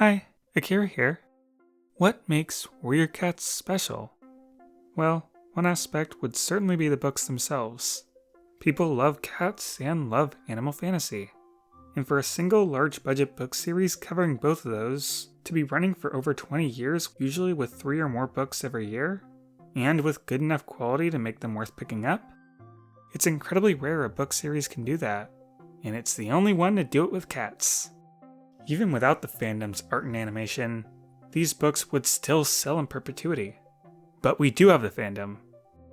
Hi, Akira here. What makes Warrior Cats special? Well, one aspect would certainly be the books themselves. People love cats and love animal fantasy. And for a single large budget book series covering both of those to be running for over 20 years, usually with 3 or more books every year, and with good enough quality to make them worth picking up, it's incredibly rare a book series can do that, and it's the only one to do it with cats. Even without the fandom's art and animation, these books would still sell in perpetuity. But we do have the fandom,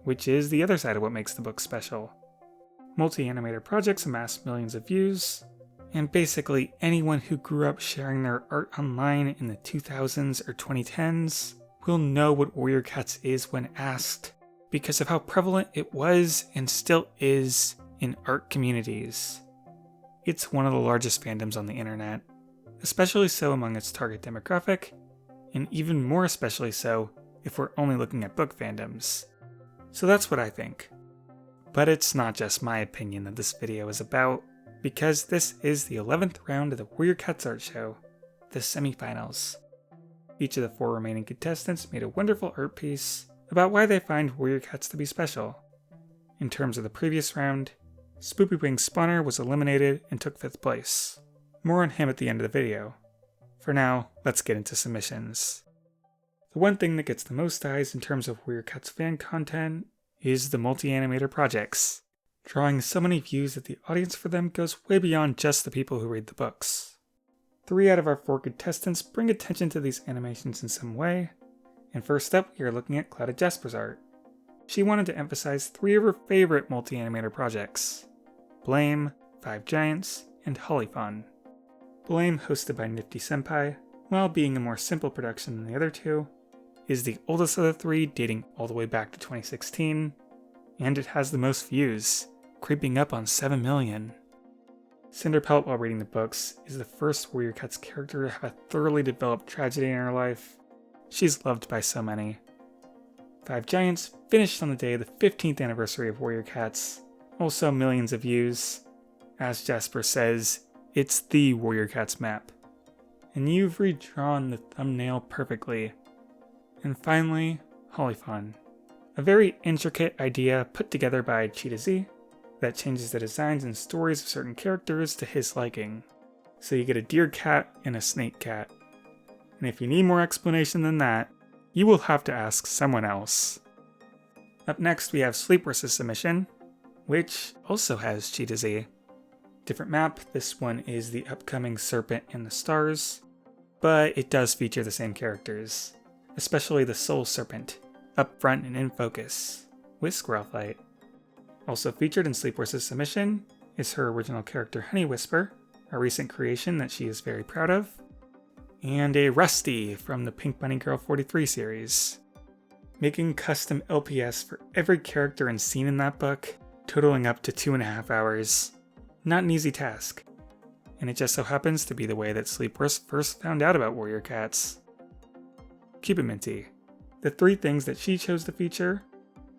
which is the other side of what makes the book special. Multi-animator projects amass millions of views, and basically anyone who grew up sharing their art online in the 2000s or 2010s will know what Warrior Cats is when asked, because of how prevalent it was and still is in art communities. It's one of the largest fandoms on the internet, especially so among its target demographic, and even more especially so if we're only looking at book fandoms. So that's what I think. But it's not just my opinion that this video is about, because this is the 11th round of the Warrior Cats art show, the semifinals. Each of the 4 remaining contestants made a wonderful art piece about why they find Warrior Cats to be special. In terms of the previous round, SpoopyWingedSpawner was eliminated and took 5th place. More on him at the end of the video. For now, let's get into submissions. The one thing that gets the most eyes in terms of Warrior Cats fan content is the multi-animator projects, drawing so many views that the audience for them goes way beyond just the people who read the books. 3 out of our 4 contestants bring attention to these animations in some way, and first up we are looking at Clouded Jasper's art. She wanted to emphasize 3 of her favorite multi-animator projects: Blame, 5 Giants, and Hollyfun. Blame, hosted by Nifty Senpai, while being a more simple production than the other 2, is the oldest of the 3, dating all the way back to 2016, and it has the most views, creeping up on 7 million. Cinderpelt, while reading the books, is the first Warrior Cats character to have a thoroughly developed tragedy in her life. She's loved by so many. 5 Giants finished on the day of the 15th anniversary of Warrior Cats, also millions of views. As Jasper says, it's the Warrior Cats map. And you've redrawn the thumbnail perfectly. And finally, Hollyfun. A very intricate idea put together by Cheetah Z that changes the designs and stories of certain characters to his liking. So you get a deer cat and a snake cat. And if you need more explanation than that, you will have to ask someone else. Up next we have Sleepworse's submission, which also has Cheetah Z. Different map, this one is the upcoming Serpent and the Stars, but it does feature the same characters, especially the Soul Serpent, up front and in focus, with Squirrelfight. Also featured in Sleepworse's submission is her original character Honey Whisper, a recent creation that she is very proud of, and a Rusty from the Pink Bunny Girl 43 series. Making custom LPS for every character and scene in that book, totaling up to 2.5 hours. Not an easy task. And it just so happens to be the way that Sleepworse first found out about Warrior Cats. Keep it minty. The 3 things that she chose to feature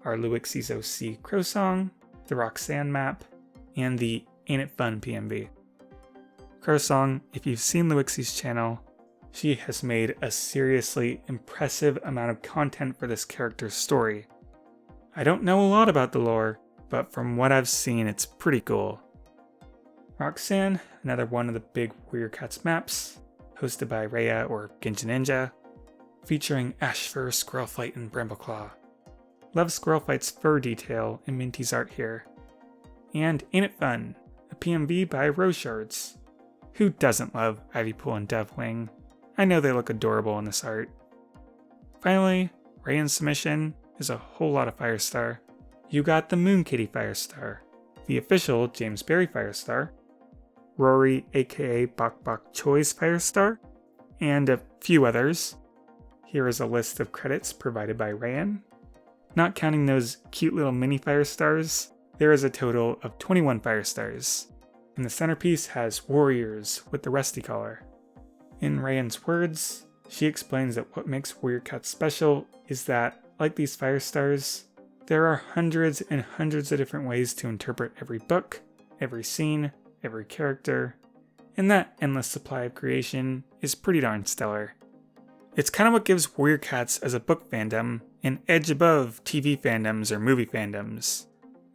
are Luixi's OC Crow Song, the Roxanne map, and the Ain't It Fun PMV. Crow Song, if you've seen Luixi's channel, she has made a seriously impressive amount of content for this character's story. I don't know a lot about the lore, but from what I've seen, it's pretty cool. Roxanne, another one of the big Warrior Cats maps, hosted by Rhea or Ginja Ninja, featuring Ash Fur, Squirrelfight, and Brambleclaw. Love Squirrelfight's fur detail in Minty's art here. And Ain't It Fun, a PMV by Rose Shards. Who doesn't love Ivypool and Dovewing? I know they look adorable in this art. Finally, Ryan's submission is a whole lot of Firestar. You got the Moon Kitty Firestar, the official James Berry Firestar, Rory aka Bok Bok Choi's Firestar, and a few others. Here is a list of credits provided by Ryan. Not counting those cute little mini Firestars, there is a total of 21 Firestars, and the centerpiece has Warriors with the Rusty collar. In Ryan's words, she explains that what makes Warrior Cats special is that, like these Firestars, there are hundreds and hundreds of different ways to interpret every book, every scene, every character, and that endless supply of creation is pretty darn stellar. It's kind of what gives Warrior Cats as a book fandom an edge above TV fandoms or movie fandoms.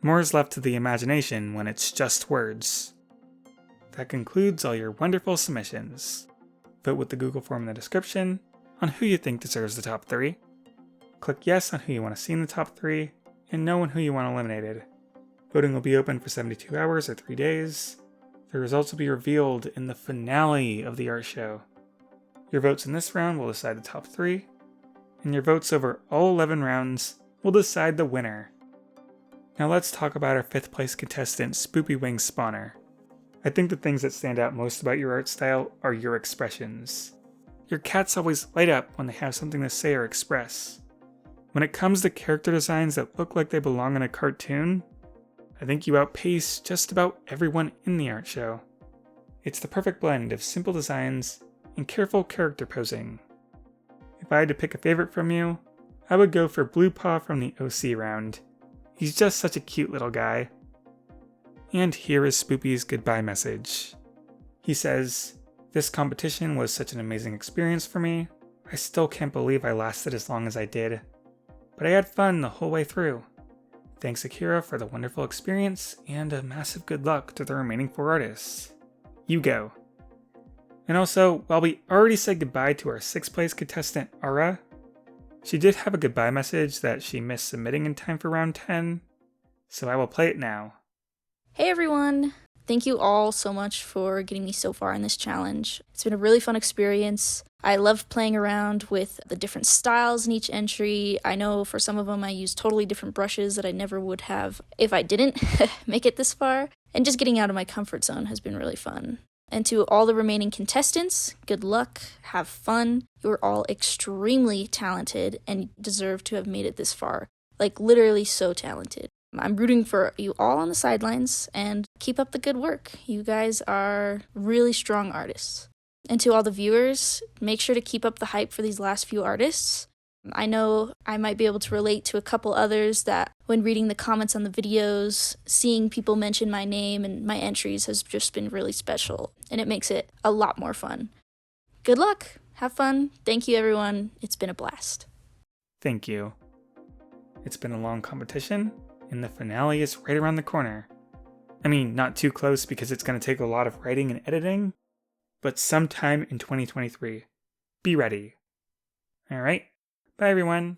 More is left to the imagination when it's just words. That concludes all your wonderful submissions. Vote with the Google form in the description on who you think deserves the top 3. Click yes on who you want to see in the top 3, and no on who you want eliminated. Voting will be open for 72 hours or 3 days. The results will be revealed in the finale of the art show. Your votes in this round will decide the top 3, and your votes over all 11 rounds will decide the winner. Now let's talk about our 5th place contestant, SpoopyWingedSpawner. I think the things that stand out most about your art style are your expressions. Your cats always light up when they have something to say or express. When it comes to character designs that look like they belong in a cartoon, I think you outpace just about everyone in the art show. It's the perfect blend of simple designs and careful character posing. If I had to pick a favorite from you, I would go for Blue Paw from the OC round. He's just such a cute little guy. And here is Spoopy's goodbye message. He says, "This competition was such an amazing experience for me. I still can't believe I lasted as long as I did. But I had fun the whole way through. Thanks Akira for the wonderful experience, and a massive good luck to the remaining 4 artists. You go." And also, while we already said goodbye to our 6th place contestant Aara, she did have a goodbye message that she missed submitting in time for round 10, so I will play it now. Hey everyone! Thank you all so much for getting me so far in this challenge. It's been a really fun experience. I love playing around with the different styles in each entry. I know for some of them I use totally different brushes that I never would have if I didn't make it this far. And just getting out of my comfort zone has been really fun. And to all the remaining contestants, good luck, have fun. You're all extremely talented and deserve to have made it this far. Like literally so talented. I'm rooting for you all on the sidelines, and keep up the good work. You guys are really strong artists. And to all the viewers, make sure to keep up the hype for these last few artists. I know I might be able to relate to a couple others that when reading the comments on the videos, seeing people mention my name and my entries has just been really special, and it makes it a lot more fun. Good luck, have fun, thank you everyone, it's been a blast. Thank you. It's been a long competition, and the finale is right around the corner. I mean, not too close because it's going to take a lot of writing and editing, but sometime in 2023. Be ready. Alright, bye everyone.